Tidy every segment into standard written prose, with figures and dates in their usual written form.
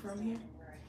from here?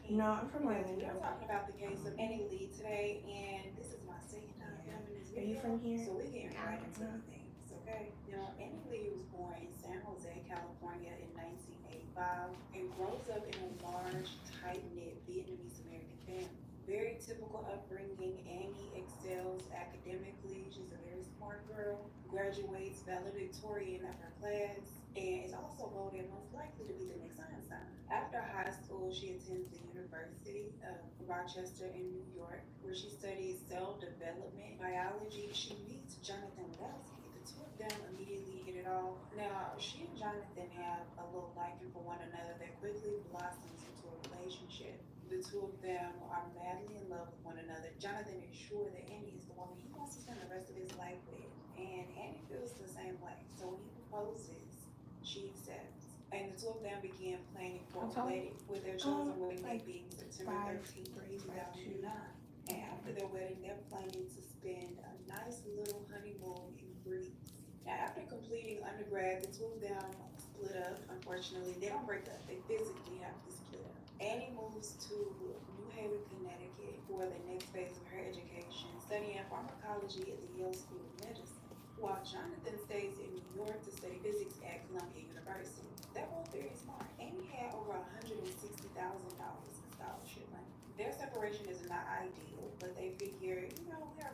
No, I'm from Orlando. We're talking about the case of Annie Lee today, and this is my second time filming this Are you video. from here? So we're getting right into the things, okay? Now, Annie Lee was born in San Jose, California in 1985 and grows up in a large, tight-knit Vietnamese American family. Very typical upbringing. Annie excels academically. She's a very smart girl, graduates valedictorian of her class, and is also voted most likely to be the next Einstein. After high school, she attends the University of Rochester in New York, where she studies cell development biology. She meets Jonathan Wowski. The two of them immediately hit it off. Now, she and Jonathan have a little liking for one another that quickly blossoms into a relationship. The two of them are madly in love with one another. Jonathan is sure that Annie is the woman he wants to spend the rest of his life with, and Annie feels the same way. So when he proposes, she accepts. And the two of them began planning for a wedding, with their chosen wedding date being September 13th, 2009. And after their wedding, they're planning to spend a nice little honeymoon in Greece. Now, after completing undergrad, the two of them split up. Unfortunately, they don't break up, they physically have to split up. Annie moves to New Haven, Connecticut for the next phase of her education, studying pharmacology at the Yale School of Medicine, while Jonathan stays in New York to study physics at Columbia University. They're both very smart. Amy had over $160,000 in scholarship money. Their separation is not ideal, but they figure, we are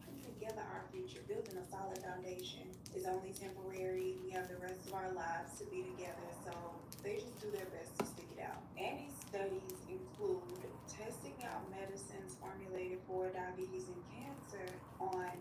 putting together our future, building a solid foundation is only temporary. We have the rest of our lives to be together, so they just do their best to stick it out. Annie's studies include testing out medicines formulated for diabetes and cancer on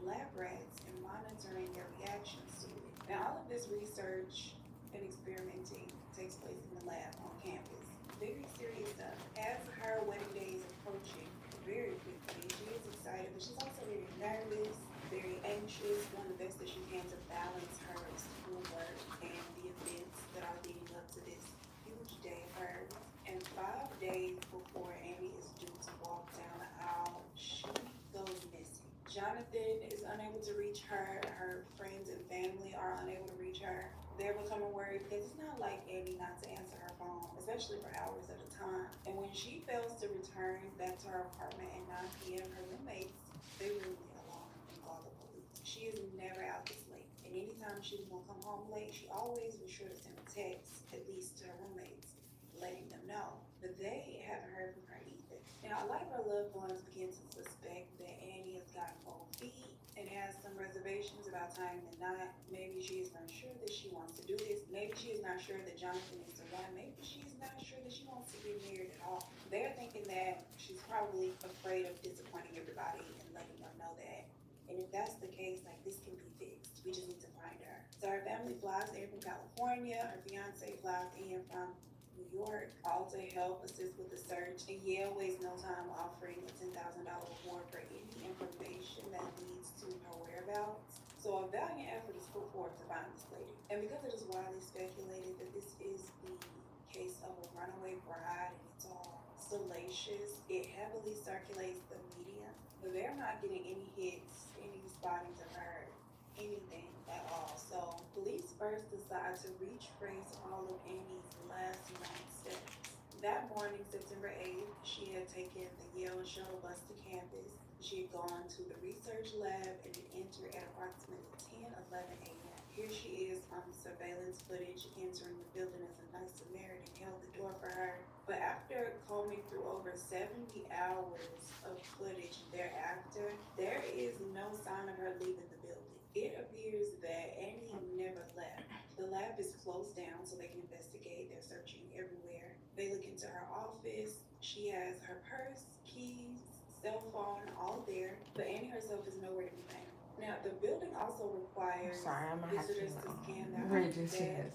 lab rats and monitoring their reactions to it. Now, all of this research and experimenting takes place in the lab on campus. Very serious stuff. As her wedding day is approaching very quickly, she is excited, but she's also very nervous, very anxious, doing the best that she can to balance her schoolwork and the events that are leading up to this huge day of hers. And 5 days before Amy is due to walk down the aisle, she goes missing. Jonathan is unable to reach her. Her friends and family are unable to reach her. They're becoming worried because it's not like Annie not to answer her phone, especially for hours at a time. And when she fails to return back to her apartment at 9 p.m., her roommates, they really get alarmed and call the police. She is never out this late. And anytime she was gonna come home late, she always was sure to send a text, at least to her roommates, letting them know. But they haven't heard from her either. Now, a lot of her loved ones begin to suspect that Annie has gotten cold feet and has some reservations about tying the knot. Maybe she is not sure that she wants to do this. Maybe she is not sure that Jonathan is the one. Maybe she is not sure that she wants to get married at all. They're thinking that she's probably afraid of disappointing everybody and letting them know that. And if that's the case, like, this can be fixed. We just need to find her. So her family flies in from California. Her fiance flies in from New York, all to help assist with the search. And Yale wastes no time offering a $10,000 reward for any information that leads to her whereabouts. So a valiant effort is put forth to find this lady. And because it is widely speculated that this is the case of a runaway bride and it's all salacious, it heavily circulates the media. But they're not getting any hits, any spottings of her, anything at all. So police first decide to retrace all of Annie's last known steps. That morning, September 8th, she had taken the Yale shuttle bus to campus. She had gone to the research lab and had entered at approximately 10:11 a.m. Here she is on surveillance footage entering the building as a nice Samaritan held the door for her. But after combing through over 70 hours of footage thereafter, there is no sign of her leaving the building. It appears that Annie never left. The lab is closed down so they can investigate. They're searching everywhere. They look into her office. She has her purse, keys, cell phone, all there, but Annie herself is nowhere to be found. Now, the building also requires visitors to scan their bags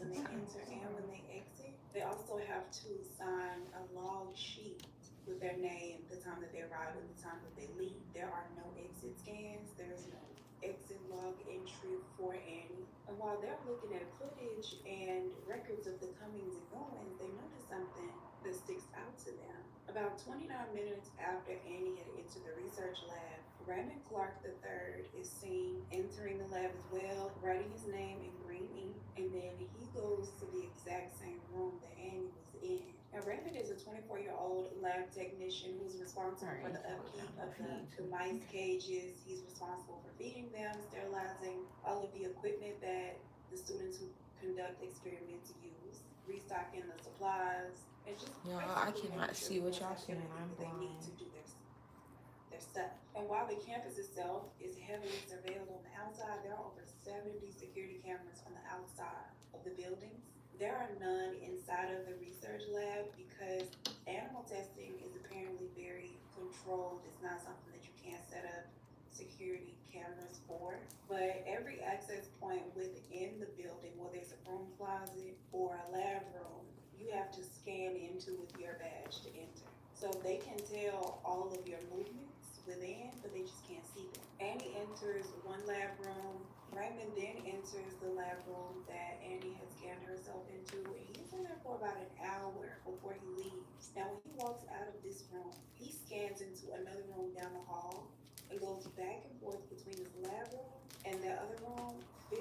when they enter and when they exit. They also have to sign a log sheet with their name, the time that they arrive, and the time that they leave. There are no exit scans. There's no exit log entry for Annie. And while they're looking at footage and records of the comings and goings, they notice something that sticks out to them. About 29 minutes after Annie had entered the research lab, Raymond Clark III is seen entering the lab as well, writing his name in green ink, and then he goes to the exact same room that Annie was in. And Raymond is a 24-year-old lab technician who's responsible for the upkeep of the mice cages. He's responsible for feeding them, sterilizing all of the equipment that the students who conduct experiments use, restocking the supplies, and just Y'all, I basically cannot making sure see the what boys y'all have seeing. everything I'm that they need to blind. do their stuff. And while the campus itself is heavily surveilled on the outside, there are over 70 security cameras on the outside of the buildings. There are none inside of the research lab because animal testing is apparently very controlled. It's not something that you can't set up security cameras for. But every access point within the building, whether it's a broom closet or a lab room, you have to scan into with your badge to enter. So they can tell all of your movements within, but they just can't see them. Annie enters one lab room. Raymond then enters the lab room that Annie has scanned herself into, and he's in there for about an hour before he leaves. Now, when he walks out of this room, he scans into another room down the hall and goes back and forth between his lab room and the other room 55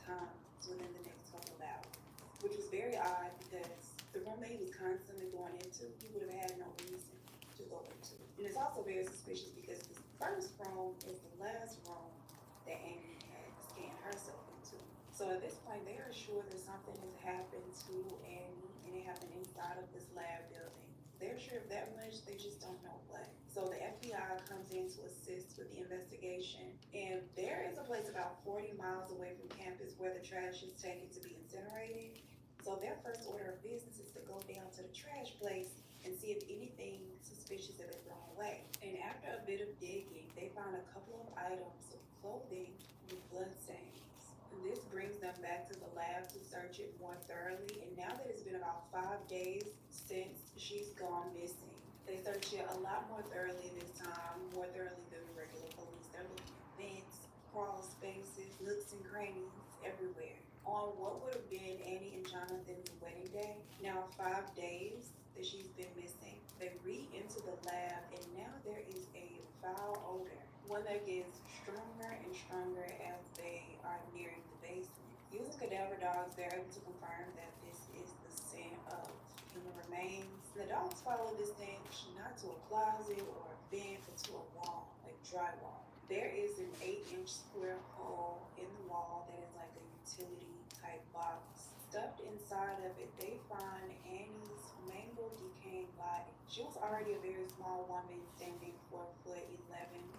times within the next couple of hours, which was very odd because the room that he was constantly going into, he would have had no reason to go into. And it's also very suspicious because this first room is the last room that Amy had scanned herself into. So at this point, they are sure that something has happened to Annie, and it happened inside of this lab building. They're sure of that much, they just don't know what. So the FBI comes in to assist with the investigation, and there is a place about 40 miles away from campus where the trash is taken to be incinerated. So their first order of business is to go down to the trash place and see if anything suspicious had been thrown away. And after a bit of digging, they found a couple of items of clothing with blood stains. And this brings them back to the lab to search it more thoroughly. And now that it's been about 5 days since she's gone missing, they search it a lot more thoroughly this time, more thoroughly than the regular police. They're looking at vents, crawl spaces, nooks and crannies, everywhere. On what would have been Annie and Jonathan's wedding day, now 5 days that she's been missing, they re-enter the lab, and now there is a foul odor, one that gets stronger and stronger as they are nearing the basement. Using cadaver dogs, they're able to confirm that this is the scent of human remains. The dogs follow this stench not to a closet or a vent, but to a wall, like drywall. There is an 8-inch square hole in the wall that is like a utility type box. Stuffed inside of it, they find Annie's mangled, decaying body. She was already a very small woman, standing 4'11",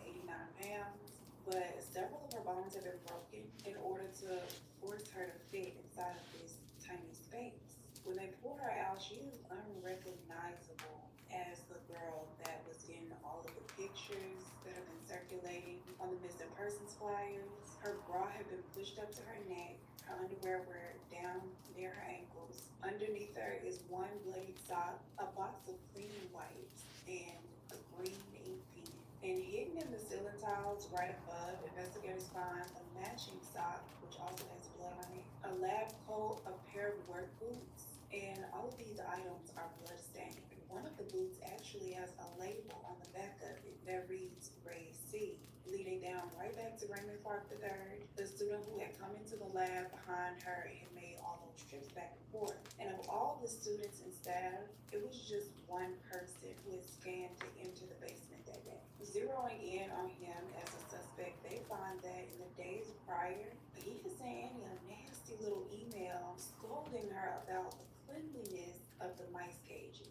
89 pounds, but several of her bones have been broken in order to force her to fit inside of this tiny space. When they pull her out, she is unrecognizable as the girl that was in all of the pictures that have been circulating on the missing persons flyers. Her bra had been pushed up to her neck. Her underwear were down near her ankles. Underneath her is one bloody sock, a box of cleaning wipes, and a green ink pen. And hidden in the ceiling tiles right above, investigators find a matching sock, which also has blood on it, a lab coat, a pair of work boots, and all of these items are bloodstained. One of the boots actually has a label on the back of it that reads Grade C, leading down right back to Raymond Clark III, the student who had come into the lab behind her and had made all those trips back and forth. And of all the students and staff, it was just one person who had scanned to enter the basement that day. Zeroing in on him as a suspect, they find that in the days prior, he had sent Annie a nasty little email scolding her about the cleanliness of the mice cages.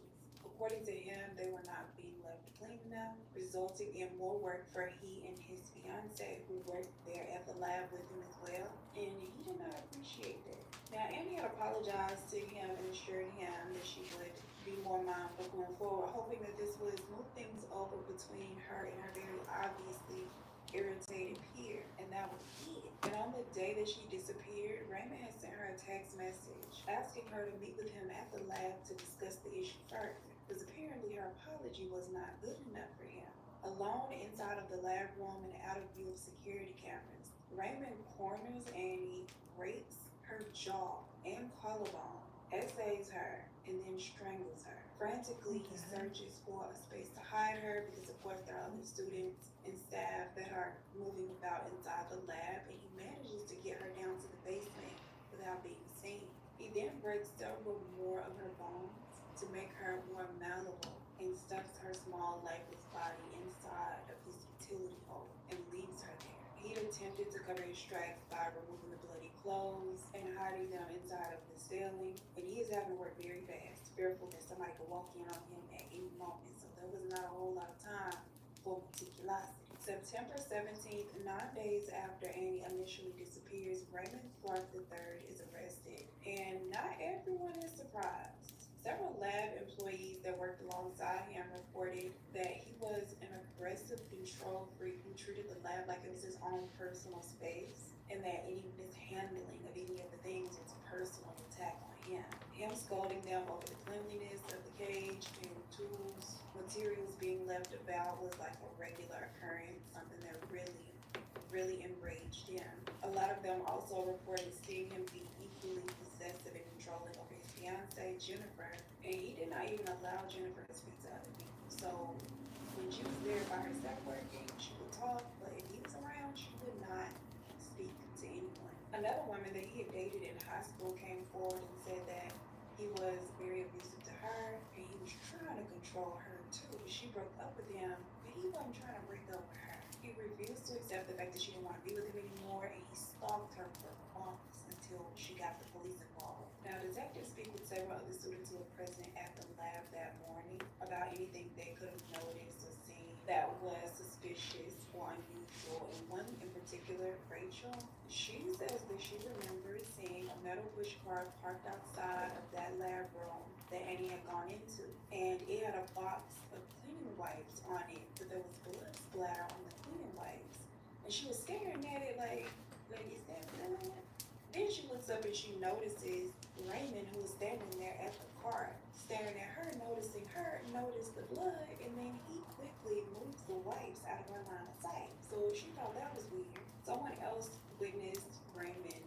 According to him, they were not being left clean enough, resulting in more work for he and his fiance, who worked there at the lab with him as well, and he did not appreciate that. Now, Annie had apologized to him and assured him that she would be more mindful going forward, hoping that this would smooth things over between her and her very obviously irritated peer, and that was it. And on the day that she disappeared, Raymond had sent her a text message asking her to meet with him at the lab to discuss the issue further, because apparently her apology was not good enough for him. Alone inside of the lab room and out of view of security cameras, Raymond corners Annie, breaks her jaw and collarbone, essays her, and then strangles her. Frantically, he searches for a space to hide her because, of course, there are other students and staff that are moving about inside the lab, and he manages to get her down to the basement without being seen. He then breaks several more of her bones to make her more malleable and stuffs her small, lifeless body inside of his utility hole and leaves her there. He attempted to cover his tracks by removing the bloody clothes and hiding them inside of the ceiling, and he is having to work very fast, fearful that somebody could walk in on him at any moment, so there was not a whole lot of time for meticulosity. September 17th, 9 days after Annie initially disappears, Raymond Clark III is arrested, and not everyone is surprised. Several lab employees that worked alongside him reported that he was an aggressive control freak who treated the lab like it was his own personal space, and that any mishandling of any of the things was a personal attack on him. Him scolding them over the cleanliness of the cage and tools, materials being left about was like a regular occurrence, something that really enraged him. A lot of them also reported seeing him be equally possessive and controlling over his fiancée, Jennifer, and he did not even allow Jennifer to speak to other people. So when she was there by herself working, she would talk, but if he was around, she would not speak to anyone. Another woman that he had dated in high school came forward and said that he was very abusive to her, and he was trying to control her too. She broke up with him, but he wasn't trying to break up with her. He refused to accept the fact that she didn't want to be with him anymore, and he stalked her for months until she got the police involved. Now, detectives speak with several other students who were present at the lab that morning about anything they could have noticed or seen that was suspicious or unusual. And one in particular, Rachel, she says that she remembers seeing a metal push car parked outside of that lab room that Annie had gone into, and it had a box of cleaning wipes on it, but there was blood splatter on the cleaning wipes, and she was staring at it like is that blood? Then she looks up and she notices Raymond, who was standing there at the car, staring at her, noticed the blood, and then he quickly moves the wipes out of her line of sight. So she thought that was weird. Someone else witnessed Raymond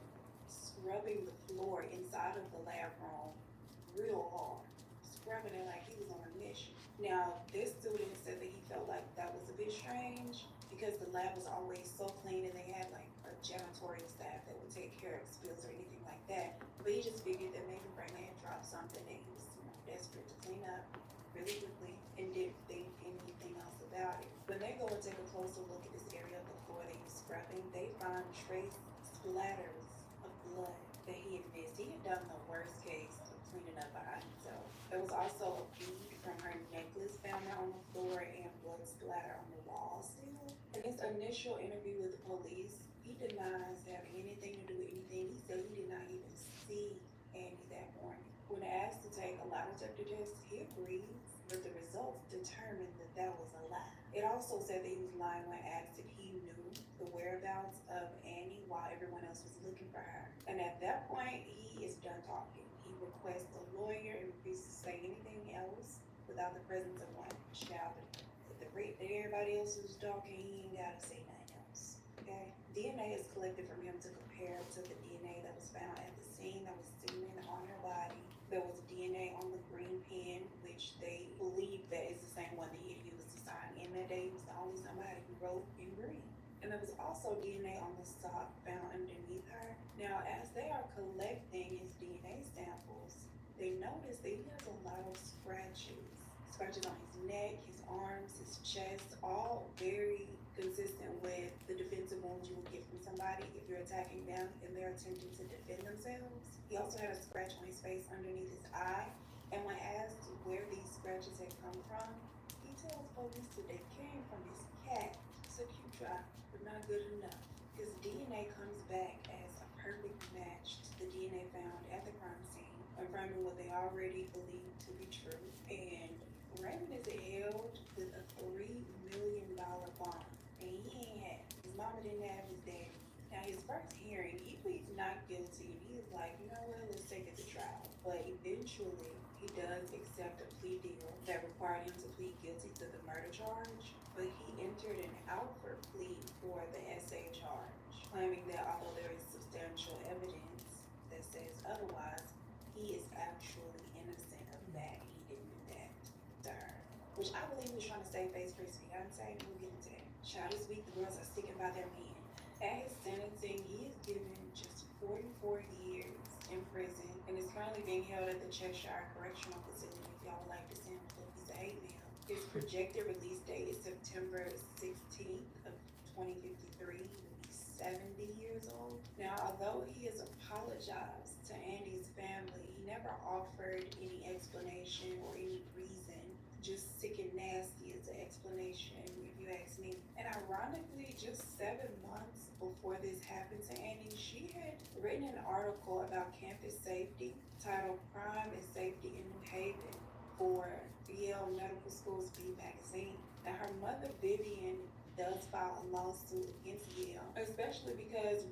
scrubbing the floor inside of the lab room real hard, scrubbing it like he was on a mission. Now, this student said that he felt like that was a bit strange because the lab was always so clean and they had like a janitorial staff that would take care of spills or anything like that. But he just figured that maybe Raymond had dropped something that he was desperate to clean up really quickly and didn't think anything else about it. When they go and take a closer look at this area of the floor that he was scrubbing, they find trace splatters of blood that he had missed. He had done the worst case of cleaning up behind himself. There was also a bead from her necklace found out on the floor and blood splatter on the wall still. In his initial interview with the police, he denies having anything to do with anything. He said he did not even see Annie that morning. When asked to take a lie detector test, he agrees, but the results determined that that was a lie. It also said that he was lying when asked if he knew the whereabouts of Annie while everyone else was looking for her. And at that point, he is done talking. He requests a lawyer and refuses to say anything else without the presence of one child. At the rate that everybody else is talking, he ain't gotta say nothing else. Okay? DNA is collected from him to compare to the DNA that was found at the scene that was semen on her body. There was DNA on the green pen, which they believe that is the same one that he had used to sign in that day. He was the only somebody who wrote in green. And there was also DNA on the sock found underneath her. Now, as they are collecting his DNA samples, they notice that he has a lot of scratches. Scratches on his neck, his arms, his chest, all very consistent with the defensive wounds you would get from somebody if you're attacking them and they're attempting to defend themselves. He also had a scratch on his face underneath his eye, and when asked where these scratches had come from, he tells police that they came from his cat. It's a cute try, but not good enough. His DNA comes back as a perfect match to the DNA found at the crime scene, confirming what they already believed to be true. And Raymond is held with a $3 million bond, and he ain't had it. His mama didn't have his daddy. Now, his first hearing, he pleads not guilty, and he is like, you know what, let's take it to trial. But eventually, he does accept a plea deal that required him to plead guilty to the murder charge, but he entered an Alford plea for the SA charge, claiming that although there is substantial evidence that says otherwise, he is actually innocent of that. He didn't do that to her, which I believe he was trying to save face for his fiance. We'll get into that. Child, this week the girls are sticking by their men. At his sentencing, he is given just 44 years in prison and is currently being held at the Cheshire Correctional Facility y'all would like to send Fluffy's a mail. His projected release date is September 16th of 2053. He will be 70 years old. Now, although he has apologized to Andy's family, he never offered any explanation or any reason. Just sick and nasty is the explanation, if you ask me. And ironically, just 7 months before this happened to Andy, she had written an article about campus safety titled Crime and Safety in New Haven for Yale Medical School's B magazine. Now, her mother, Vivian, does file a lawsuit against Yale, especially because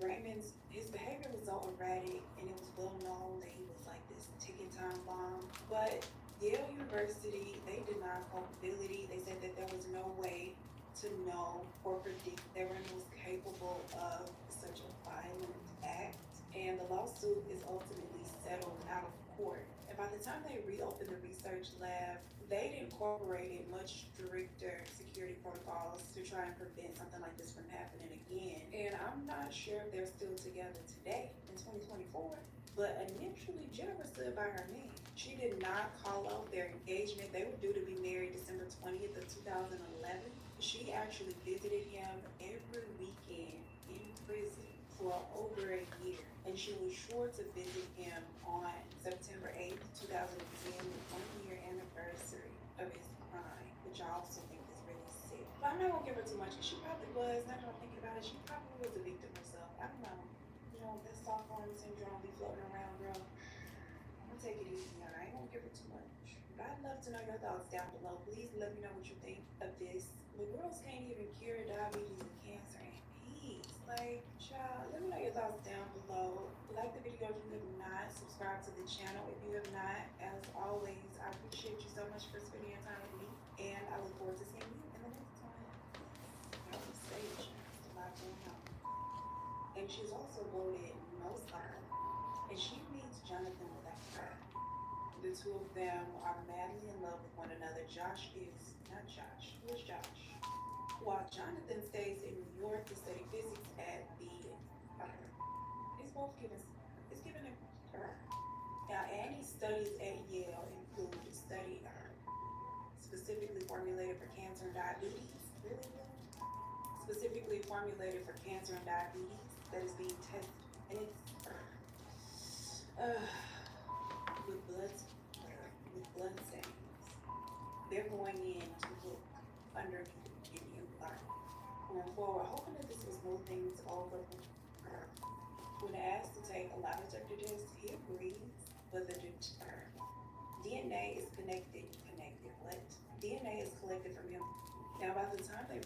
his behavior was so erratic, and it was well known that he was like this ticking time bomb. But Yale University, they denied culpability. They said that there was no way to know or predict that Raymond was capable of such a violent act. And the lawsuit is ultimately settled out of court. And by the time they reopened the research lab, they'd incorporated much stricter security protocols to try and prevent something like this from happening again. And I'm not sure if they're still together today in 2024. But initially, Jennifer stood by her man. She did not call off their engagement. They were due to be married December 20th of 2011. She actually visited him every weekend in prison for over a year. And she was sure to visit him on September 8th, 2010, the 1-year anniversary of his crime, which I also think is really sick. But I'm not gonna give her too much. She probably was, now that I'm thinking about it, she probably was a victim herself. I don't know. You know, that Stockholm syndrome be floating around, girl. I'm gonna take it easy on her. I ain't gonna give her too much. But I'd love to know your thoughts down below. Please let me know what you think of this. The girls can't even cure diabetes and cancer in peace. Like, child, let me know your thoughts down below. Like the video if you have not. Subscribe to the channel if you have not. As always, I appreciate you so much for spending your time with me. And I look forward to seeing you in the next one. Y'all be safe. There's a lot going on. And she's also voted most likely. And she meets Jonathan without her. The two of them are madly in love with one another. Josh is not Josh. Who is Josh? While Jonathan stays in New York to study physics at the it's given him her. Now Annie studies at Yale, include study specifically formulated for cancer and diabetes. Really? Specifically formulated for cancer and diabetes that is being tested, and it's with blood stains. They're going in to look underneath in your body. Going forward, hoping that this will smooth things over. When asked to take a lie detector test, he agrees, but the DNA is connected. What? DNA is collected from him. Now, by the time they